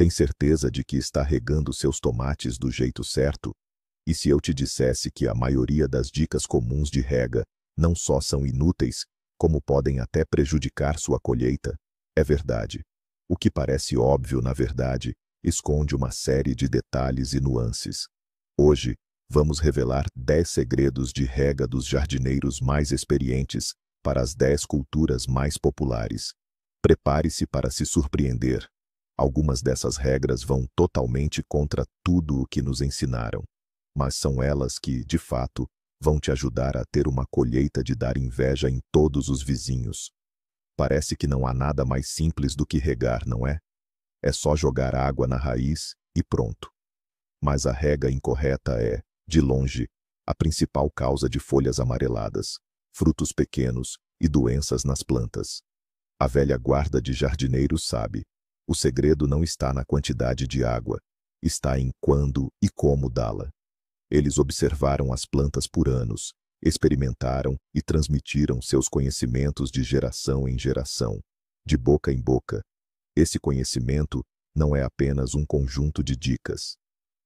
Tem certeza de que está regando seus tomates do jeito certo? E se eu te dissesse que a maioria das dicas comuns de rega não só são inúteis, como podem até prejudicar sua colheita? É verdade. O que parece óbvio, na verdade, esconde uma série de detalhes e nuances. Hoje, vamos revelar 10 segredos de rega dos jardineiros mais experientes para as 10 culturas mais populares. Prepare-se para se surpreender. Algumas dessas regras vão totalmente contra tudo o que nos ensinaram, mas são elas que, de fato, vão te ajudar a ter uma colheita de dar inveja em todos os vizinhos. Parece que não há nada mais simples do que regar, não é? É só jogar água na raiz e pronto. Mas a rega incorreta é, de longe, a principal causa de folhas amareladas, frutos pequenos e doenças nas plantas. A velha guarda de jardineiros sabe: o segredo não está na quantidade de água, está em quando e como dá-la. Eles observaram as plantas por anos, experimentaram e transmitiram seus conhecimentos de geração em geração, de boca em boca. Esse conhecimento não é apenas um conjunto de dicas.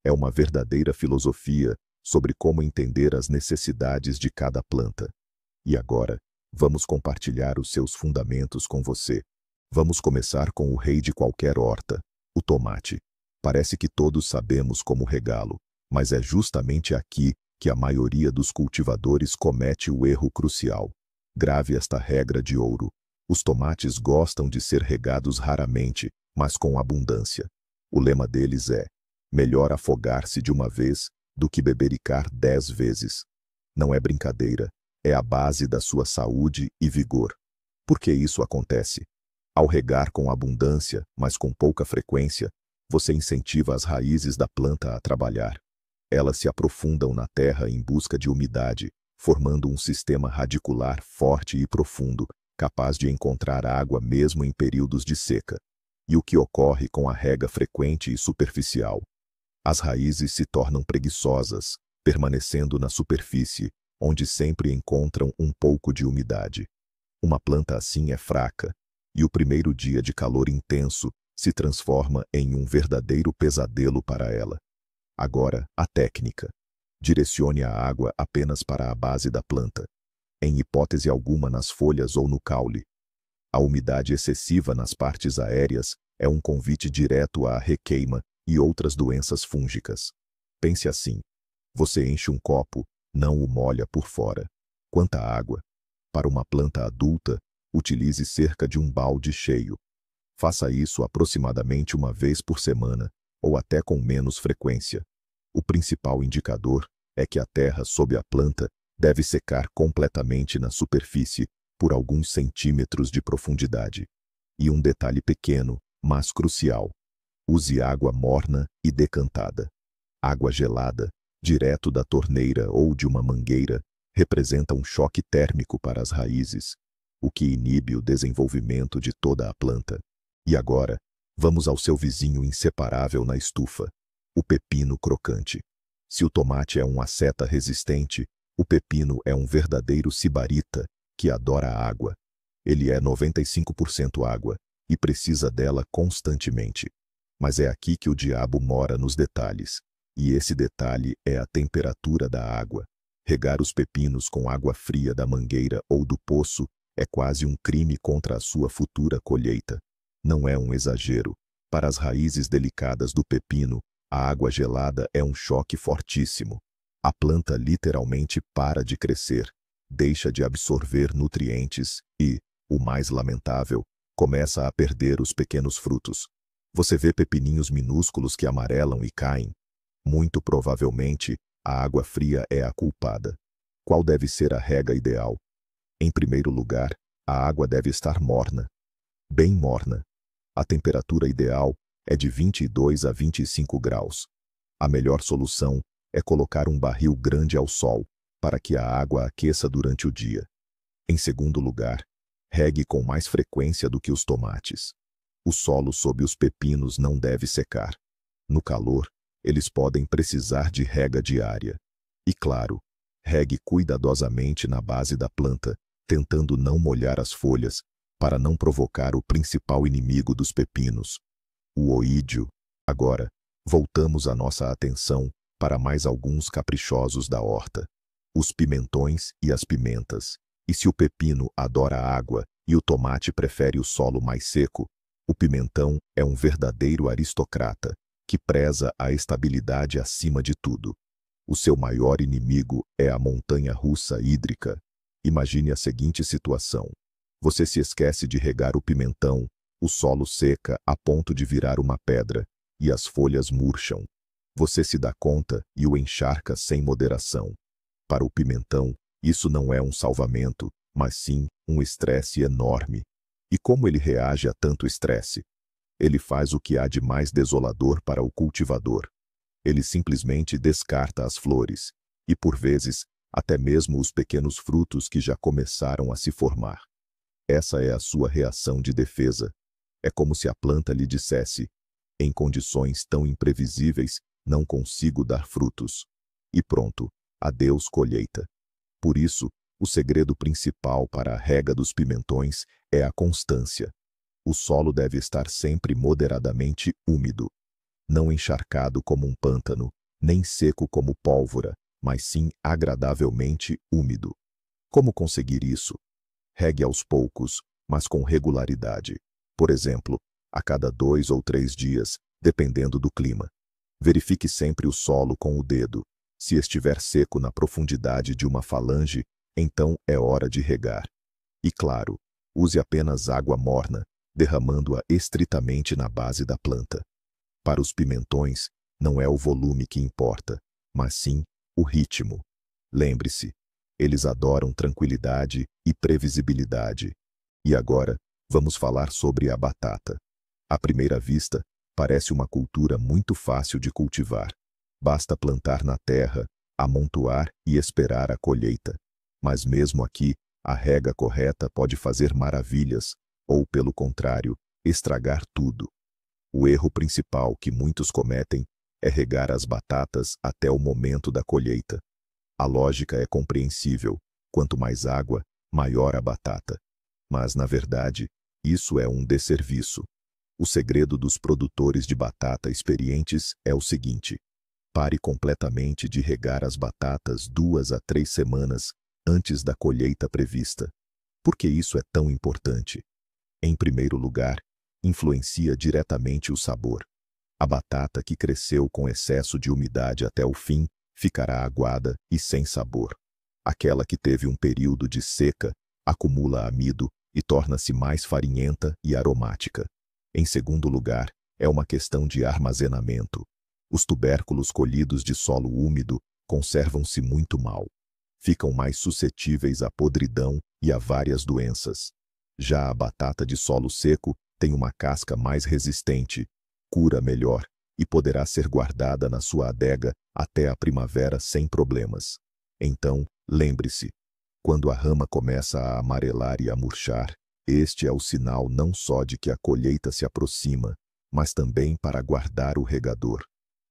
É uma verdadeira filosofia sobre como entender as necessidades de cada planta. E agora, vamos compartilhar os seus fundamentos com você. Vamos começar com o rei de qualquer horta, o tomate. Parece que todos sabemos como regá-lo, mas é justamente aqui que a maioria dos cultivadores comete o erro crucial. Grave esta regra de ouro. Os tomates gostam de ser regados raramente, mas com abundância. O lema deles é: melhor afogar-se de uma vez do que bebericar 10 vezes. Não é brincadeira, é a base da sua saúde e vigor. Por que isso acontece? Ao regar com abundância, mas com pouca frequência, você incentiva as raízes da planta a trabalhar. Elas se aprofundam na terra em busca de umidade, formando um sistema radicular forte e profundo, capaz de encontrar água mesmo em períodos de seca. E o que ocorre com a rega frequente e superficial? As raízes se tornam preguiçosas, permanecendo na superfície, onde sempre encontram um pouco de umidade. Uma planta assim é fraca, e o primeiro dia de calor intenso se transforma em um verdadeiro pesadelo para ela. Agora, a técnica. Direcione a água apenas para a base da planta, em hipótese alguma nas folhas ou no caule. A umidade excessiva nas partes aéreas é um convite direto à requeima e outras doenças fúngicas. Pense assim: você enche um copo, não o molha por fora. Quanta água? Para uma planta adulta, utilize cerca de um balde cheio. Faça isso aproximadamente uma vez por semana, ou até com menos frequência. O principal indicador é que a terra sob a planta deve secar completamente na superfície por alguns centímetros de profundidade. E um detalhe pequeno, mas crucial: use água morna e decantada. Água gelada, direto da torneira ou de uma mangueira, representa um choque térmico para as raízes, o que inibe o desenvolvimento de toda a planta. E agora, vamos ao seu vizinho inseparável na estufa: o pepino crocante. Se o tomate é um asceta resistente, o pepino é um verdadeiro sibarita que adora a água. Ele é 95% água e precisa dela constantemente. Mas é aqui que o diabo mora nos detalhes. E esse detalhe é a temperatura da água. Regar os pepinos com água fria da mangueira ou do poço é quase um crime contra a sua futura colheita. Não é um exagero. Para as raízes delicadas do pepino, a água gelada é um choque fortíssimo. A planta literalmente para de crescer, deixa de absorver nutrientes e, o mais lamentável, começa a perder os pequenos frutos. Você vê pepininhos minúsculos que amarelam e caem. Muito provavelmente, a água fria é a culpada. Qual deve ser a rega ideal? Em primeiro lugar, a água deve estar morna. Bem morna. A temperatura ideal é de 22 a 25 graus. A melhor solução é colocar um barril grande ao sol, para que a água aqueça durante o dia. Em segundo lugar, regue com mais frequência do que os tomates. O solo sob os pepinos não deve secar. No calor, eles podem precisar de rega diária. E claro, regue cuidadosamente na base da planta, tentando não molhar as folhas, para não provocar o principal inimigo dos pepinos, o oídio. Agora, voltamos a nossa atenção para mais alguns caprichosos da horta: os pimentões e as pimentas. E se o pepino adora a água e o tomate prefere o solo mais seco, o pimentão é um verdadeiro aristocrata, que preza a estabilidade acima de tudo. O seu maior inimigo é a montanha-russa hídrica. Imagine a seguinte situação: você se esquece de regar o pimentão, o solo seca a ponto de virar uma pedra, e as folhas murcham. Você se dá conta e o encharca sem moderação. Para o pimentão, isso não é um salvamento, mas sim um estresse enorme. E como ele reage a tanto estresse? Ele faz o que há de mais desolador para o cultivador. Ele simplesmente descarta as flores, e por vezes, até mesmo os pequenos frutos que já começaram a se formar. Essa é a sua reação de defesa. É como se a planta lhe dissesse: em condições tão imprevisíveis, não consigo dar frutos. E pronto, adeus colheita. Por isso, o segredo principal para a rega dos pimentões é a constância. O solo deve estar sempre moderadamente úmido, não encharcado como um pântano, nem seco como pólvora, mas sim agradavelmente úmido. Como conseguir isso? Regue aos poucos, mas com regularidade. Por exemplo, a cada 2 ou 3 dias, dependendo do clima. Verifique sempre o solo com o dedo. Se estiver seco na profundidade de uma falange, então é hora de regar. E claro, use apenas água morna, derramando-a estritamente na base da planta. Para os pimentões, não é o volume que importa, mas sim o ritmo. Lembre-se, eles adoram tranquilidade e previsibilidade. E agora, vamos falar sobre a batata. À primeira vista, parece uma cultura muito fácil de cultivar. Basta plantar na terra, amontoar e esperar a colheita. Mas mesmo aqui, a rega correta pode fazer maravilhas, ou pelo contrário, estragar tudo. O erro principal que muitos cometem é regar as batatas até o momento da colheita. A lógica é compreensível: quanto mais água, maior a batata. Mas, na verdade, isso é um desserviço. O segredo dos produtores de batata experientes é o seguinte: pare completamente de regar as batatas 2 a 3 semanas antes da colheita prevista. Por que isso é tão importante? Em primeiro lugar, influencia diretamente o sabor. A batata que cresceu com excesso de umidade até o fim ficará aguada e sem sabor. Aquela que teve um período de seca acumula amido e torna-se mais farinhenta e aromática. Em segundo lugar, é uma questão de armazenamento. Os tubérculos colhidos de solo úmido conservam-se muito mal. Ficam mais suscetíveis à podridão e a várias doenças. Já a batata de solo seco tem uma casca mais resistente, cura melhor e poderá ser guardada na sua adega até a primavera sem problemas. Então, lembre-se, quando a rama começa a amarelar e a murchar, este é o sinal não só de que a colheita se aproxima, mas também para guardar o regador.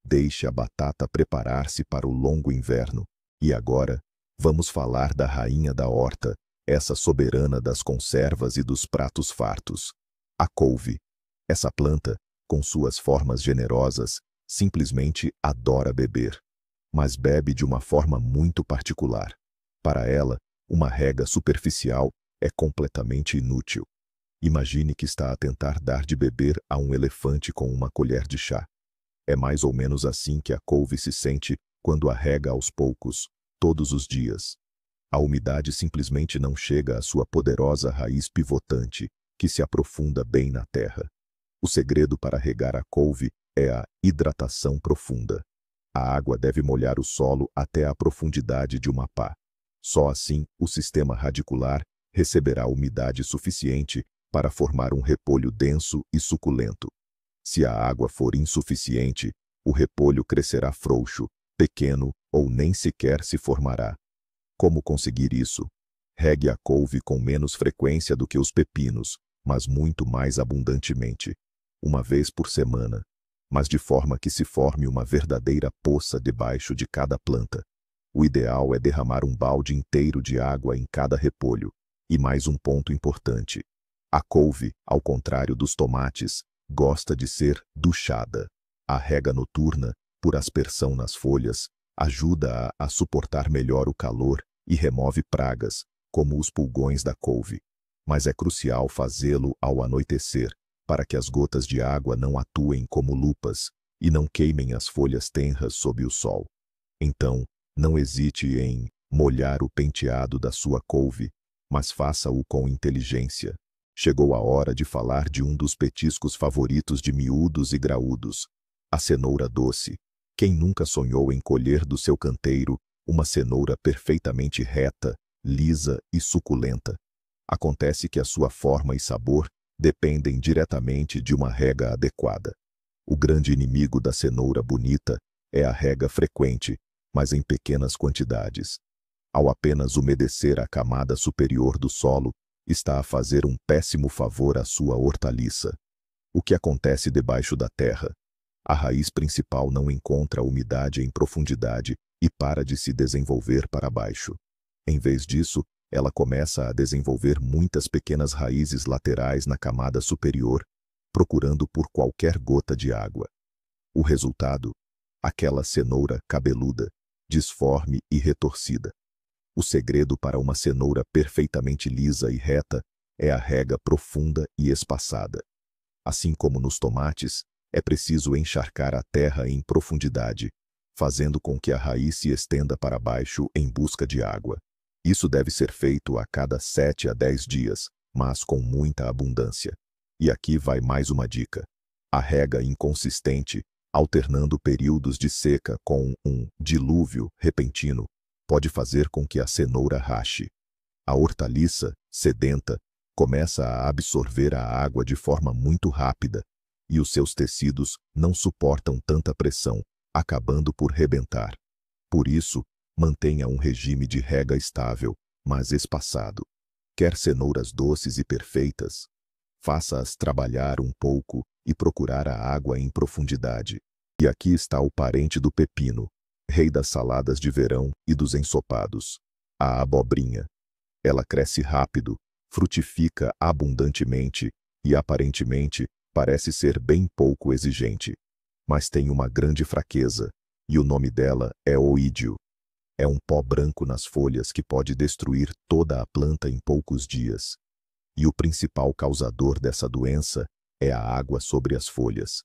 Deixe a batata preparar-se para o longo inverno. E agora, vamos falar da rainha da horta, essa soberana das conservas e dos pratos fartos: a couve. Essa planta, com suas formas generosas, simplesmente adora beber. Mas bebe de uma forma muito particular. Para ela, uma rega superficial é completamente inútil. Imagine que está a tentar dar de beber a um elefante com uma colher de chá. É mais ou menos assim que a couve se sente quando a rega aos poucos, todos os dias. A umidade simplesmente não chega à sua poderosa raiz pivotante, que se aprofunda bem na terra. O segredo para regar a couve é a hidratação profunda. A água deve molhar o solo até a profundidade de uma pá. Só assim, o sistema radicular receberá umidade suficiente para formar um repolho denso e suculento. Se a água for insuficiente, o repolho crescerá frouxo, pequeno ou nem sequer se formará. Como conseguir isso? Regue a couve com menos frequência do que os pepinos, mas muito mais abundantemente, 1 vez por semana, mas de forma que se forme uma verdadeira poça debaixo de cada planta. O ideal é derramar um balde inteiro de água em cada repolho. E mais um ponto importante: a couve, ao contrário dos tomates, gosta de ser duchada. A rega noturna, por aspersão nas folhas, ajuda a suportar melhor o calor e remove pragas, como os pulgões da couve. Mas é crucial fazê-lo ao anoitecer, para que as gotas de água não atuem como lupas e não queimem as folhas tenras sob o sol. Então, não hesite em molhar o penteado da sua couve, mas faça-o com inteligência. Chegou a hora de falar de um dos petiscos favoritos de miúdos e graúdos, a cenoura doce. Quem nunca sonhou em colher do seu canteiro uma cenoura perfeitamente reta, lisa e suculenta? Acontece que a sua forma e sabor dependem diretamente de uma rega adequada. O grande inimigo da cenoura bonita é a rega frequente, mas em pequenas quantidades. Ao apenas umedecer a camada superior do solo, está a fazer um péssimo favor à sua hortaliça. O que acontece debaixo da terra? A raiz principal não encontra umidade em profundidade e para de se desenvolver para baixo. Em vez disso, ela começa a desenvolver muitas pequenas raízes laterais na camada superior, procurando por qualquer gota de água. O resultado? Aquela cenoura cabeluda, disforme e retorcida. O segredo para uma cenoura perfeitamente lisa e reta é a rega profunda e espaçada. Assim como nos tomates, é preciso encharcar a terra em profundidade, fazendo com que a raiz se estenda para baixo em busca de água. Isso deve ser feito a cada 7 a 10 dias, mas com muita abundância. E aqui vai mais uma dica. A rega inconsistente, alternando períodos de seca com um dilúvio repentino, pode fazer com que a cenoura rache. A hortaliça, sedenta, começa a absorver a água de forma muito rápida, e os seus tecidos não suportam tanta pressão, acabando por rebentar. Por isso, mantenha um regime de rega estável, mas espaçado. Quer cenouras doces e perfeitas? Faça-as trabalhar um pouco e procurar a água em profundidade. E aqui está o parente do pepino, rei das saladas de verão e dos ensopados, a abobrinha. Ela cresce rápido, frutifica abundantemente e, aparentemente, parece ser bem pouco exigente. Mas tem uma grande fraqueza, e o nome dela é oídio. É um pó branco nas folhas que pode destruir toda a planta em poucos dias. E o principal causador dessa doença é a água sobre as folhas.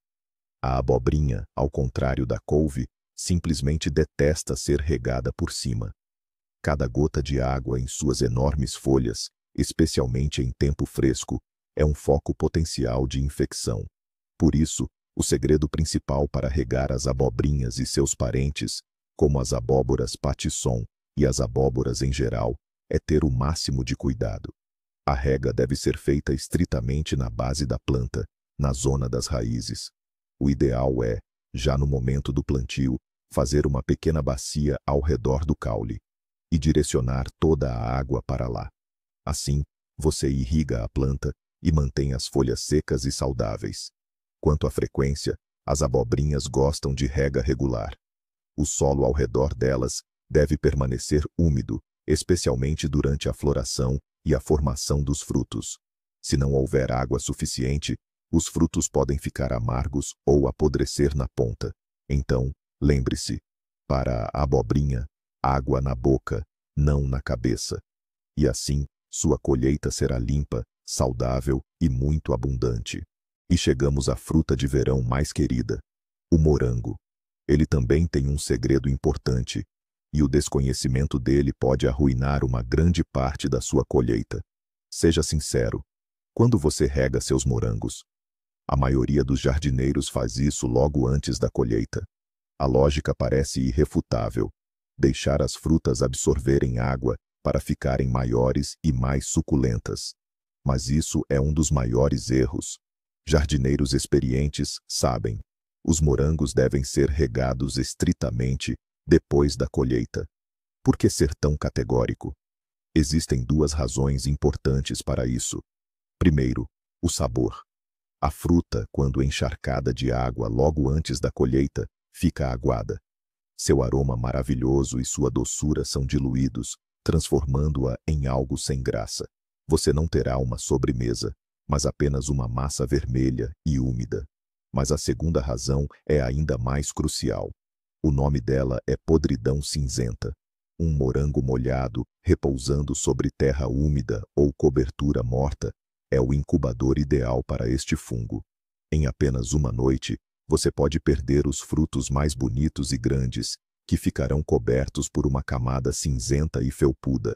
A abobrinha, ao contrário da couve, simplesmente detesta ser regada por cima. Cada gota de água em suas enormes folhas, especialmente em tempo fresco, é um foco potencial de infecção. Por isso, o segredo principal para regar as abobrinhas e seus parentes, como as abóboras patisson e as abóboras em geral, é ter o máximo de cuidado. A rega deve ser feita estritamente na base da planta, na zona das raízes. O ideal é, já no momento do plantio, fazer uma pequena bacia ao redor do caule e direcionar toda a água para lá. Assim, você irriga a planta e mantém as folhas secas e saudáveis. Quanto à frequência, as abobrinhas gostam de rega regular. O solo ao redor delas deve permanecer úmido, especialmente durante a floração e a formação dos frutos. Se não houver água suficiente, os frutos podem ficar amargos ou apodrecer na ponta. Então, lembre-se, para a abobrinha, água na boca, não na cabeça. E assim, sua colheita será limpa, saudável e muito abundante. E chegamos à fruta de verão mais querida, o morango. Ele também tem um segredo importante, e o desconhecimento dele pode arruinar uma grande parte da sua colheita. Seja sincero, quando você rega seus morangos? A maioria dos jardineiros faz isso logo antes da colheita. A lógica parece irrefutável: deixar as frutas absorverem água para ficarem maiores e mais suculentas. Mas isso é um dos maiores erros. Jardineiros experientes sabem: os morangos devem ser regados estritamente depois da colheita. Por que ser tão categórico? Existem duas razões importantes para isso. Primeiro, o sabor. A fruta, quando encharcada de água logo antes da colheita, fica aguada. Seu aroma maravilhoso e sua doçura são diluídos, transformando-a em algo sem graça. Você não terá uma sobremesa, mas apenas uma massa vermelha e úmida. Mas a segunda razão é ainda mais crucial. O nome dela é podridão cinzenta. Um morango molhado, repousando sobre terra úmida ou cobertura morta, é o incubador ideal para este fungo. Em apenas uma noite, você pode perder os frutos mais bonitos e grandes, que ficarão cobertos por uma camada cinzenta e felpuda.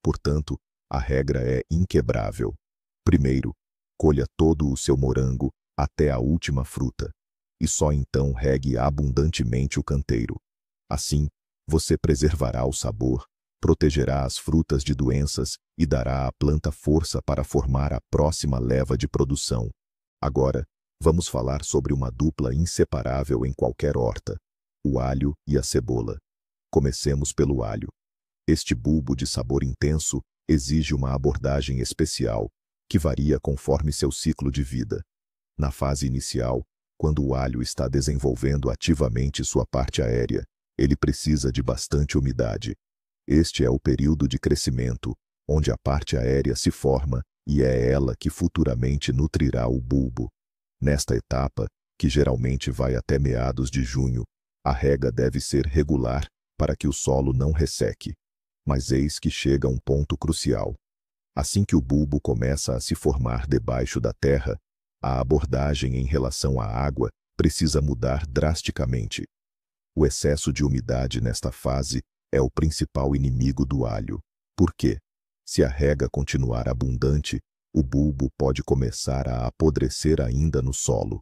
Portanto, a regra é inquebrável. Primeiro, colha todo o seu morango até a última fruta, e só então regue abundantemente o canteiro. Assim, você preservará o sabor, protegerá as frutas de doenças e dará à planta força para formar a próxima leva de produção. Agora, vamos falar sobre uma dupla inseparável em qualquer horta: o alho e a cebola. Comecemos pelo alho. Este bulbo de sabor intenso exige uma abordagem especial, que varia conforme seu ciclo de vida. Na fase inicial, quando o alho está desenvolvendo ativamente sua parte aérea, ele precisa de bastante umidade. Este é o período de crescimento, onde a parte aérea se forma e é ela que futuramente nutrirá o bulbo. Nesta etapa, que geralmente vai até meados de junho, a rega deve ser regular para que o solo não resseque. Mas eis que chega um ponto crucial. Assim que o bulbo começa a se formar debaixo da terra, a abordagem em relação à água precisa mudar drasticamente. O excesso de umidade nesta fase é o principal inimigo do alho. Por quê? Se a rega continuar abundante, o bulbo pode começar a apodrecer ainda no solo.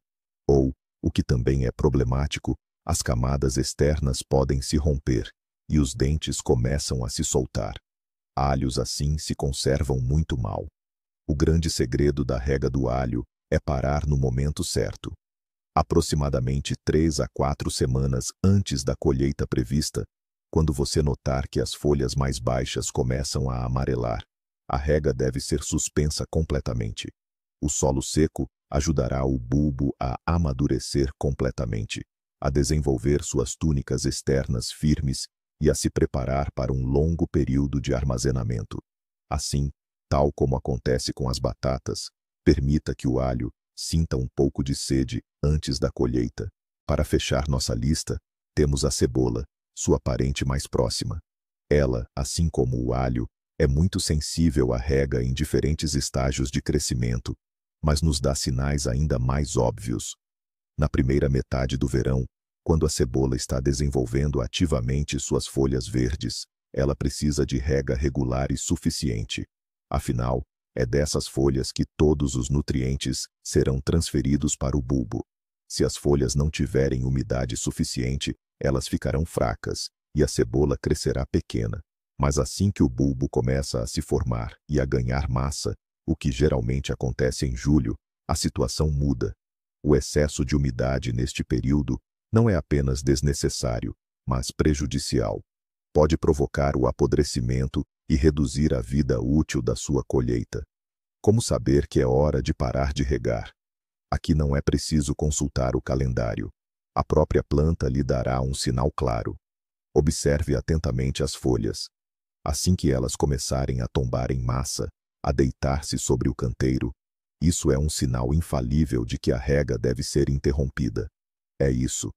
Ou, o que também é problemático, as camadas externas podem se romper e os dentes começam a se soltar. Alhos assim se conservam muito mal. O grande segredo da rega do alho é parar no momento certo. Aproximadamente 3 a 4 semanas antes da colheita prevista, quando você notar que as folhas mais baixas começam a amarelar, a rega deve ser suspensa completamente. O solo seco ajudará o bulbo a amadurecer completamente, a desenvolver suas túnicas externas firmes e a se preparar para um longo período de armazenamento. Assim, tal como acontece com as batatas, permita que o alho sinta um pouco de sede antes da colheita. Para fechar nossa lista, temos a cebola, sua parente mais próxima. Ela, assim como o alho, é muito sensível à rega em diferentes estágios de crescimento, mas nos dá sinais ainda mais óbvios. Na primeira metade do verão, quando a cebola está desenvolvendo ativamente suas folhas verdes, ela precisa de rega regular e suficiente. Afinal, é dessas folhas que todos os nutrientes serão transferidos para o bulbo. Se as folhas não tiverem umidade suficiente, elas ficarão fracas e a cebola crescerá pequena. Mas assim que o bulbo começa a se formar e a ganhar massa, o que geralmente acontece em julho, a situação muda. O excesso de umidade neste período não é apenas desnecessário, mas prejudicial. Pode provocar o apodrecimento e reduzir a vida útil da sua colheita. Como saber que é hora de parar de regar? Aqui não é preciso consultar o calendário. A própria planta lhe dará um sinal claro. Observe atentamente as folhas. Assim que elas começarem a tombar em massa, a deitar-se sobre o canteiro, isso é um sinal infalível de que a rega deve ser interrompida. É isso.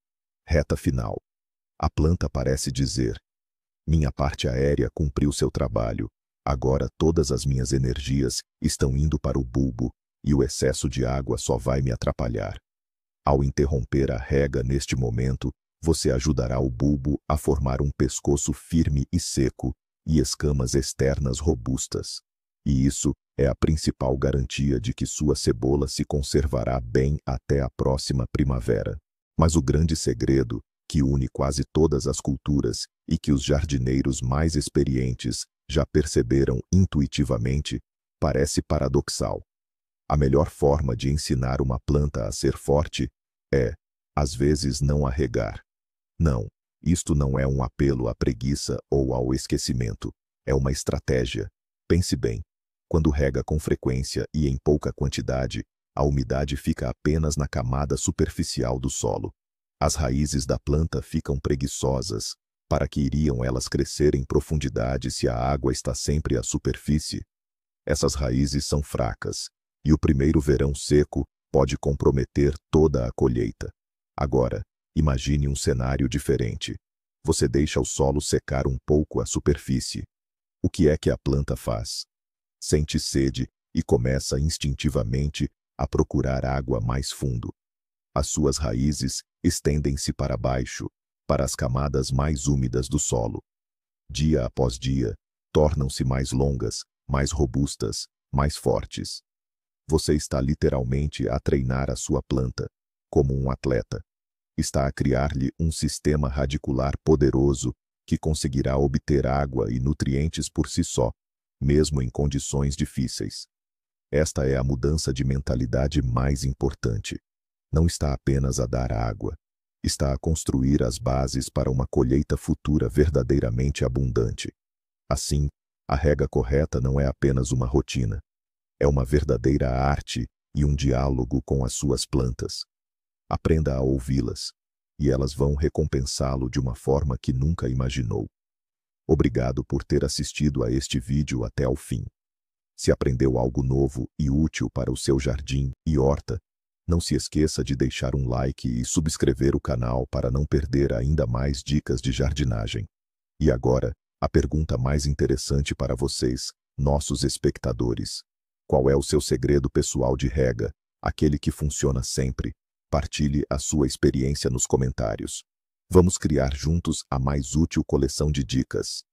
Reta final. A planta parece dizer: minha parte aérea cumpriu seu trabalho, agora todas as minhas energias estão indo para o bulbo, e o excesso de água só vai me atrapalhar. Ao interromper a rega neste momento, você ajudará o bulbo a formar um pescoço firme e seco, e escamas externas robustas. E isso é a principal garantia de que sua cebola se conservará bem até a próxima primavera. Mas o grande segredo, que une quase todas as culturas e que os jardineiros mais experientes já perceberam intuitivamente, parece paradoxal. A melhor forma de ensinar uma planta a ser forte é, às vezes, não a regar. Não, isto não é um apelo à preguiça ou ao esquecimento. É uma estratégia. Pense bem. Quando rega com frequência e em pouca quantidade, a umidade fica apenas na camada superficial do solo. As raízes da planta ficam preguiçosas. Para que iriam elas crescer em profundidade se a água está sempre à superfície? Essas raízes são fracas, e o primeiro verão seco pode comprometer toda a colheita. Agora, imagine um cenário diferente. Você deixa o solo secar um pouco a superfície. O que é que a planta faz? Sente sede e começa instintivamente a procurar água mais fundo. As suas raízes estendem-se para baixo, para as camadas mais úmidas do solo. Dia após dia, tornam-se mais longas, mais robustas, mais fortes. Você está literalmente a treinar a sua planta, como um atleta. Está a criar-lhe um sistema radicular poderoso que conseguirá obter água e nutrientes por si só, mesmo em condições difíceis. Esta é a mudança de mentalidade mais importante. Não está apenas a dar água, está a construir as bases para uma colheita futura verdadeiramente abundante. Assim, a rega correta não é apenas uma rotina. É uma verdadeira arte e um diálogo com as suas plantas. Aprenda a ouvi-las, e elas vão recompensá-lo de uma forma que nunca imaginou. Obrigado por ter assistido a este vídeo até ao fim. Se aprendeu algo novo e útil para o seu jardim e horta, não se esqueça de deixar um like e subscrever o canal para não perder ainda mais dicas de jardinagem. E agora, a pergunta mais interessante para vocês, nossos espectadores. Qual é o seu segredo pessoal de rega, aquele que funciona sempre? Partilhe a sua experiência nos comentários. Vamos criar juntos a mais útil coleção de dicas.